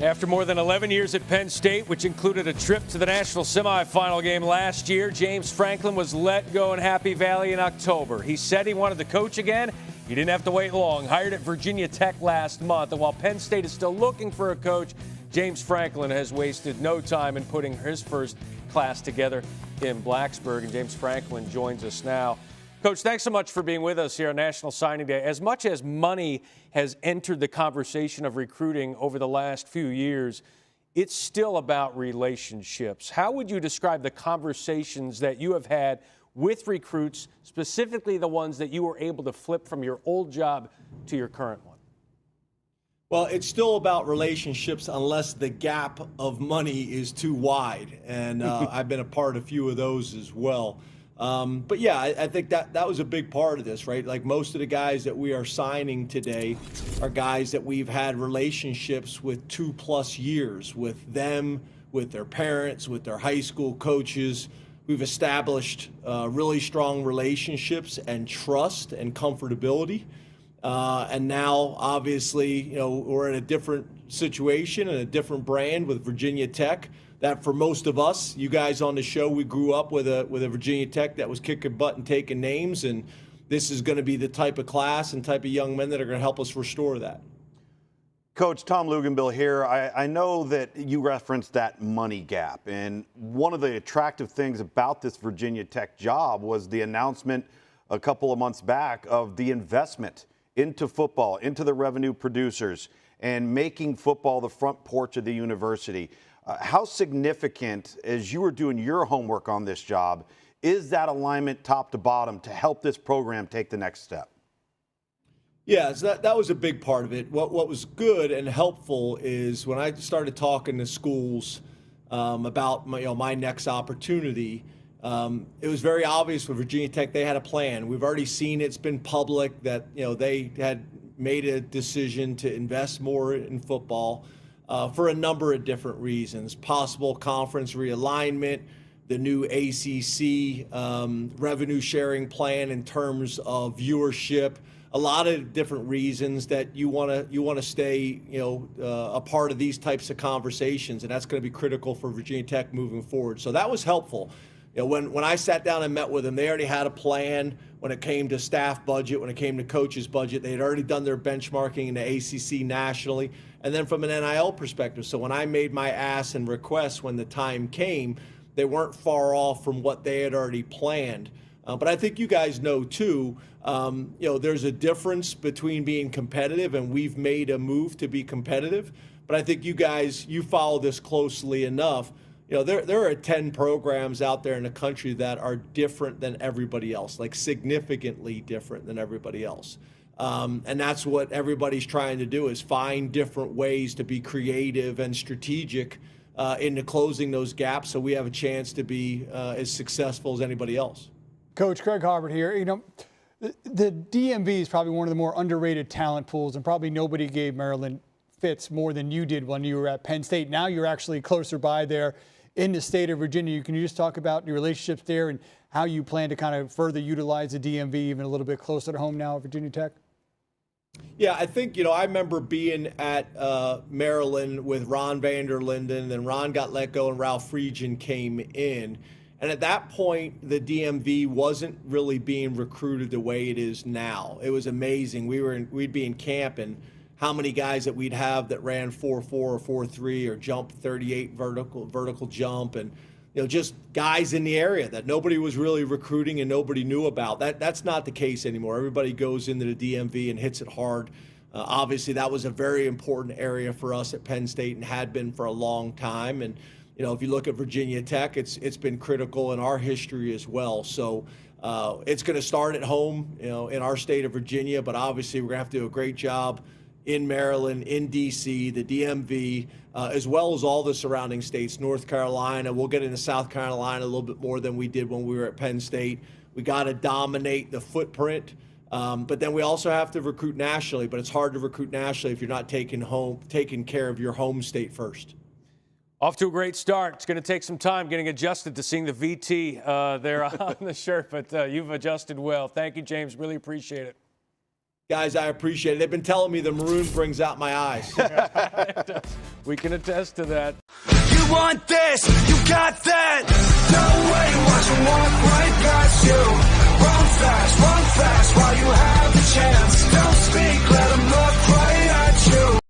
After more than 11 years at Penn State, which included a trip to the national semifinal game last year, James Franklin was let go in Happy Valley in October. He said he wanted to coach again. He didn't have to wait long. Hired at Virginia Tech last month. And while Penn State is still looking for a coach, James Franklin has wasted no time in putting his first class together in Blacksburg. And James Franklin joins us now. Coach, thanks so much for being with us here on National Signing Day. As much as money has entered the conversation of recruiting over the last few years, it's still about relationships. How would you describe the conversations that you have had with recruits, specifically the ones that you were able to flip from your old job to your current one? Well, it's still about relationships unless the gap of money is too wide. And I've been a part of a few of those as well. But yeah, I think that was a big part of this, right? Like most of the guys that we are signing today are guys that we've had relationships with 2+ years with them, with their parents, with their high school coaches. We've established really strong relationships and trust and comfortability. And now, obviously, we're in a different situation and a different brand with Virginia Tech. That for most of us, you guys on the show, we grew up with a Virginia Tech that was kicking butt and taking names, and this is going to be the type of class and type of young men that are going to help us restore that. Coach, Tom Luganbill here. I know that you referenced that money gap, and one of the attractive things about this Virginia Tech job was the announcement a couple of months back of the investment into football, into the revenue producers, and making football the front porch of the university. How significant, as you were doing your homework on this job, is that alignment top to bottom to help this program take the next step? Yeah, so that was a big part of it. What was good and helpful is when I started talking to schools about my next opportunity, it was very obvious with Virginia Tech they had a plan. We've already seen it's been public that they had made a decision to invest more in football. For a number of different reasons, possible conference realignment, the new ACC revenue sharing plan in terms of viewership, a lot of different reasons that you want to stay a part of these types of conversations, and that's going to be critical for Virginia Tech moving forward. So that was helpful. When I sat down and met with them, they already had a plan when it came to staff budget, when it came to coaches budget. They had already done their benchmarking in the ACC nationally, and then from an NIL perspective. So when I made my ask and request when the time came, they weren't far off from what they had already planned. But I think you guys know too, there's a difference between being competitive, and we've made a move to be competitive. But I think you follow this closely enough. There are 10 programs out there in the country that are different than everybody else, like significantly different than everybody else. And that's what everybody's trying to do, is find different ways to be creative and strategic into closing those gaps so we have a chance to be as successful as anybody else. Coach Craig Harbert here. The DMV is probably one of the more underrated talent pools, and probably nobody gave Maryland fits more than you did when you were at Penn State. Now you're actually closer by there in the state of Virginia. Can you just talk about your relationships there and how you plan to kind of further utilize the DMV even a little bit closer to home now at Virginia Tech? Yeah, I think, I remember being at Maryland with Ron Vanderlinden, then Ron got let go and Ralph Friedgen came in. And at that point, the DMV wasn't really being recruited the way it is now. It was amazing. We'd be in camp, and how many guys that we'd have that ran 4.4 or 4.3 or jumped 38 vertical jump, and just guys in the area that nobody was really recruiting and nobody knew about. That's not the case anymore. Everybody goes into the DMV and hits it hard. Obviously, that was a very important area for us at Penn State and had been for a long time. And if you look at Virginia Tech, it's been critical in our history as well. So it's going to start at home, in our state of Virginia, but obviously we're going to have to do a great job in Maryland, in D.C., the DMV, as well as all the surrounding states, North Carolina. We'll get into South Carolina a little bit more than we did when we were at Penn State. We got to dominate the footprint, but then we also have to recruit nationally, but it's hard to recruit nationally if you're not taking care of your home state first. Off to a great start. It's going to take some time getting adjusted to seeing the VT there on the shirt, but you've adjusted well. Thank you, James. Really appreciate it. Guys, I appreciate it. They've been telling me the maroon brings out my eyes. We can attest to that. You want this, you got that. No way, watch you walk right